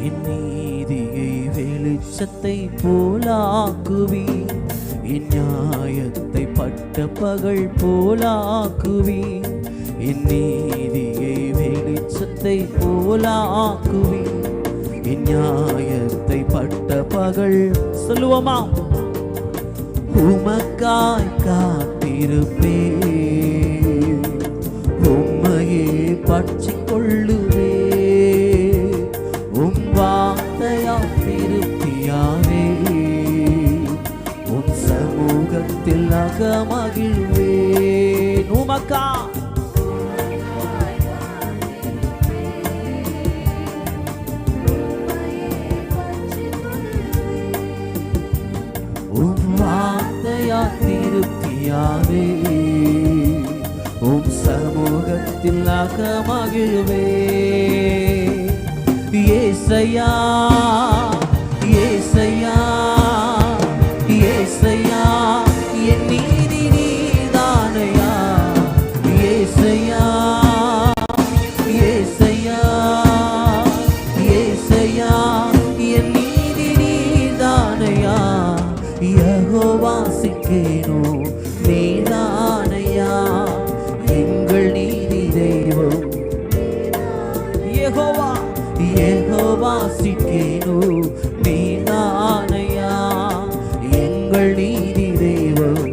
என் நீதியை வெளிச்சத்தை போலாக்குவி, என் நியாயத்தை பட்ட பகல் போலாக்குவி, என் நீதியை வெளிச்சத்தை போலாக்குவி, என் நியாயத்தை பட்ட பகல். சொல்லுவோமா? உமக்காய் காத்திருப்பே, உம்மையே பற்றிக் கொள்ளுவே, உம் வார்த்தையா திருப்தியாவே, உம் சமூகத்தில் அகமகிழ்வேன். உமக்கா திருப்தியாவே, உம் சமூகத்தில் அகமகிழ்வே. ஏசையா ஏசையா ஏசையா என் நீதி நீதானையா, ஏசையா ஏசையா ஏசையா என் நீதி நீதானையா, யெகோவா சிக்கேனோ நீதானையா, எங்கள் நீதி தெய்வம். யெகோவா யெகோவா சிக்கேனோ நீதானையா, எங்கள் நீதி தெய்வம்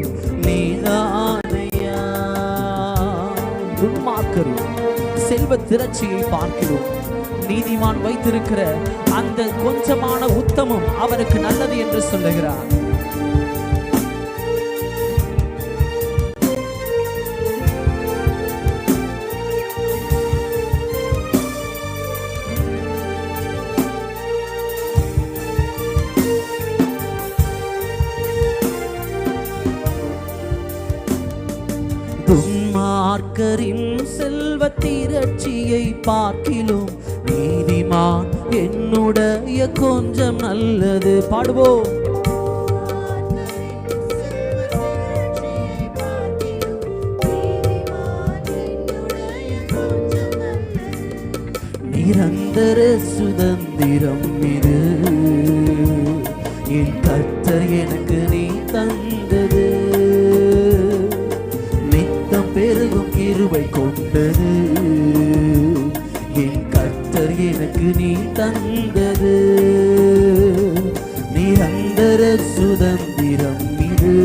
நீதானையா. துன்மார்க்கரின் செல்வ திரட்சியை பார்க்கிறோம், நீதிமான் வைத்திருக்கிற அந்த கொஞ்சமான உத்தமம் அவருக்கு நல்லது என்று சொல்லுகிறார். துன்மார்க்கரின் செல்வ திரட்சியை பார்க்கிலும் நீதிமான் என்னுடைய கொஞ்சம் நல்லது. பாடுவோம். நிரந்தர சுதந்திரம் இது, என் கர்த்தர் எனக்கு நீ தந்தது, நித்தம் பெருகும் கிருபை கொண்டது, என் கர்த்தர் எனக்கு நீ தந்தது, நிரந்தர சுதந்திரம் இது,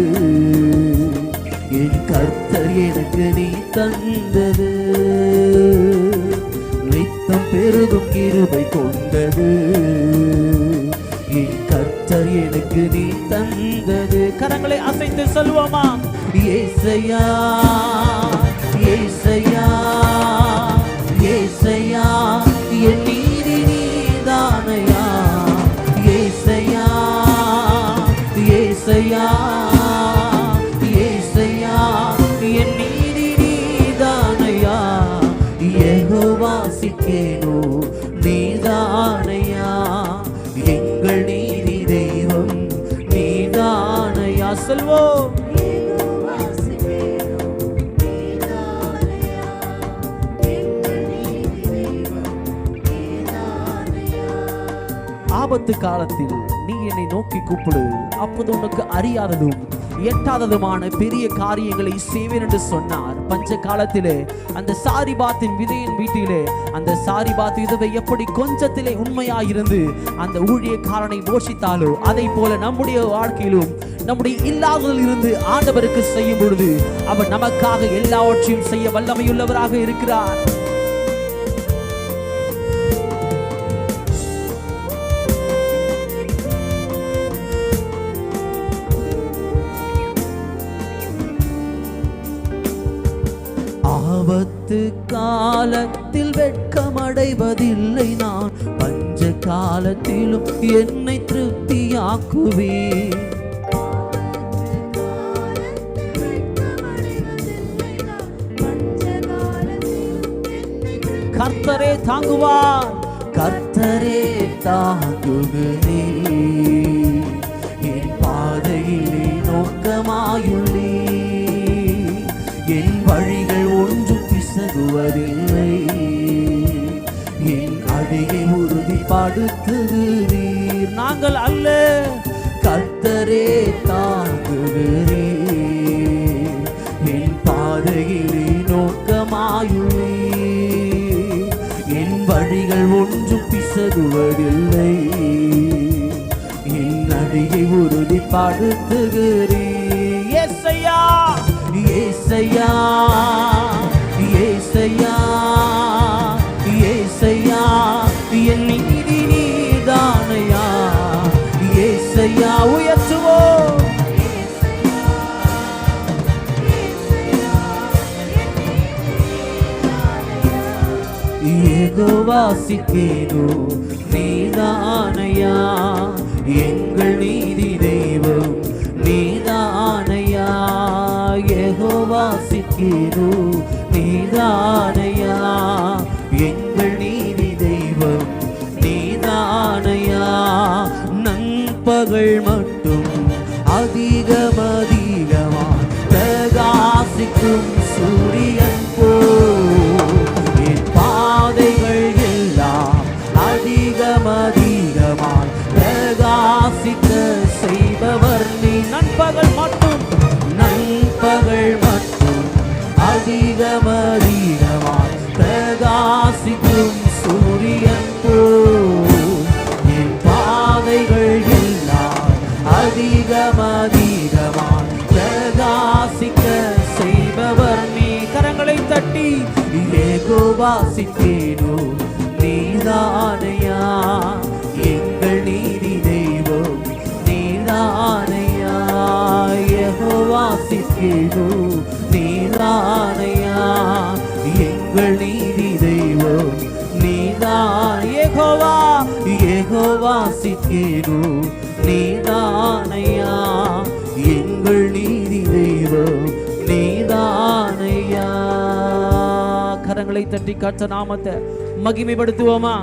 என் கர்த்தர் எனக்கு நீ தந்தது, நித்தம் பெருகும் கிருபை கொண்டது, என் கர்த்தர் எனக்கு நீ தந்தது. கரங்களை அசைத்து சொல்லுவோமா? ஏசையா ஏசையா ஏசையா என் நீதி நீதானையா, ஏசையா ஏசையா ஏசையா என் நீதி நீதானையா, யெகோவா சிக்கேனோ நீதானையா, எங்கள் நீதி தெய்வம் நீதானையா. சொல்வோம். ஆபத்து காலத்தில் நீ என்னை நோக்கி கூப்பிடு, அப்போது உனக்கு அறியாததும் எட்டாததுமான பெரிய காரியங்களை செய்வேன் என்று சொன்னார். பஞ்ச காலத்திலே அந்த சாரிபாத்தின் விதையின் வீட்டிலே அந்த சாரிபாத் விதவை எப்படி கொஞ்சத்திலே உண்மையாயிருந்து அந்த ஊழியக்காரனை போஷித்தாலோ, அதை போல நம்முடைய வாழ்க்கையிலும் நம்முடைய இல்லாததில் இருந்து ஆண்டவருக்கு செய்யும் பொழுது அவர் நமக்காக எல்லாவற்றையும் செய்ய வல்லமையுள்ளவராக இருக்கிறார். ஆபத்து காலத்தில் வெட்கமடைவதில்லை நான், பஞ்ச காலத்திலும் என்னை திருப்தியாக்குவேன். கர்த்தரே தாங்குவார், கர்த்தரே தாங்குகிறே, என் பாதையிலே நோக்கமாயுள்ளே, என் வழிகள் ஒன்றும் பிசகுவதில்லை, என் அடியை உறுதி உறுதிப்படுத்துகிறீர். நாங்கள் அல்ல, கர்த்தரே தாங்குகிறீர். என் பாதையிலே நோக்கமாயுள்ளீர். என் வழிகள் ஒன்றும் பிசகுவதில்லை. என் அடியை உறுதிப்படுத்துகிறீர். ஏசையா ஏசையா ஏசையா ஏசையா, என் நீதி நீதானையா. ஏசையா உயர்த்துவோம். யெகோவா சிக்கேனோ நீதானையா. எங்கள் நீதி தெய்வம் நீதானையா. யெகோவா சிக்கேனோ நீதானையா. எங்கள் நீதி தெய்வம் நீதானையா. நண்பகல் மட்டும் அதிகமதிகமா பிரகாசிக்கும் சூரியன் போல் என் பாதைகள் எல்லாம் அதிகமதிகமாய் பிரகாசிக்க செய்பவர் நீ. நண்பகல் மட்டும் அதிகமதிகமாய் பிரகாசிக்கும் சூரியன் போல் என் பாதைகள் எல்லாம் அதிகமதிகமாய் பிரகாசிக்க செய்பவர் நீ. கரங்களை தட்டி யெகோவா சிக்கேனோ நீதானையா. எங்கள் நீதி தெய்வம் நீதானையா. யெகோவா சிக்கேனோ நீதானையா. எங்கள் நீதி தெய்வம் நீதான். யெகோவா சிக்கேனோ நீதானையா. எங்கள் நீதி தெய்வம் நீதானையா. கரங்களை தட்டி கர்த்தர் நாமத்தை மகிமைப்படுத்துவோமா?